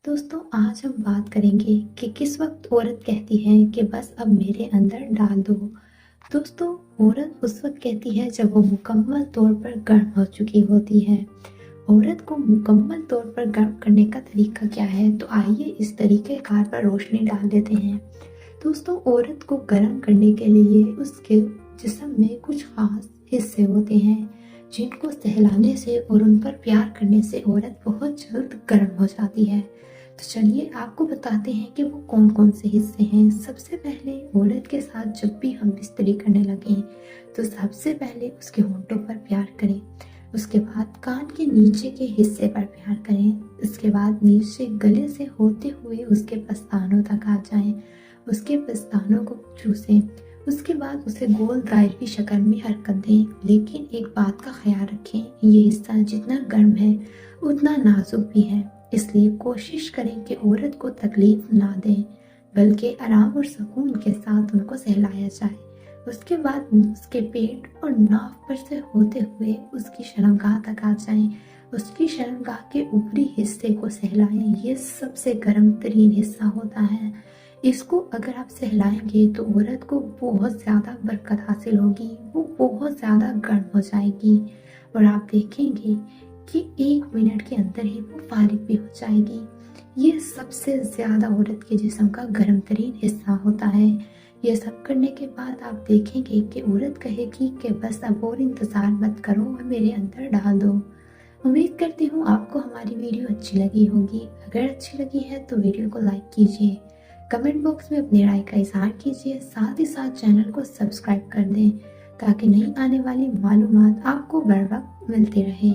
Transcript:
दोस्तों आज हम बात करेंगे कि किस वक्त औरत कहती है कि बस अब मेरे अंदर डाल दो। दोस्तों, औरत उस वक्त कहती है जब वो मुकम्मल तौर पर गर्म हो चुकी होती है। औरत को मुकम्मल तौर पर गर्म करने का तरीका क्या है, तो आइए इस तरीक़ेकार पर रोशनी डाल देते हैं। दोस्तों, औरत को गर्म करने के लिए उसके जिस्म में कुछ खास हिस्से होते हैं जिनको सहलाने से और उन पर प्यार करने से औरत बहुत जल्द गर्म हो जाती है। तो चलिए आपको बताते हैं कि वो कौन कौन से हिस्से हैं। सबसे पहले औरत के साथ जब भी हम बिस्तरी करने लगें तो सबसे पहले उसके होंठों पर प्यार करें। उसके बाद कान के नीचे के हिस्से पर प्यार करें। उसके बाद नीचे गले से होते हुए उसके पस्तानों तक आ जाएं। उसके पस्तानों को चूसें। उसके बाद उसे गोल दायरे की शक्ल में हरकत दें, लेकिन एक बात का ख्याल रखें, ये हिस्सा जितना गर्म है उतना नाजुक भी है, इसलिए कोशिश करें कि औरत को तकलीफ ना दें, बल्कि आराम और सुकून के साथ उनको सहलाया जाए। उसके बाद उसके पेट और नाक पर से होते हुए उसकी शर्मगाह तक आ जाएं। उसकी शर्मगाह के ऊपरी हिस्से को सहलाएं। ये सबसे गर्म तरीन हिस्सा होता है। इसको अगर आप सहलाएंगे तो औरत को बहुत ज़्यादा बरकत हासिल होगी, वो बहुत ज़्यादा गर्म हो जाएगी और आप देखेंगे कि 1 मिनट के अंदर ही वो फारिग भी हो जाएगी। ये सबसे ज़्यादा औरत के जिस्म का गर्म तरीन हिस्सा होता है। ये सब करने के बाद आप देखेंगे कि औरत कहेगी कि बस अब और इंतज़ार मत करो और मेरे अंदर डाल दो। उम्मीद करती हूँ आपको हमारी वीडियो अच्छी लगी होगी। अगर अच्छी लगी है तो वीडियो को लाइक कीजिए, कमेंट बॉक्स में अपनी राय का इजहार कीजिए, साथ ही साथ चैनल को सब्सक्राइब कर दें ताकि नई आने वाली मालूमात आपको बर वक्त मिलती रहे।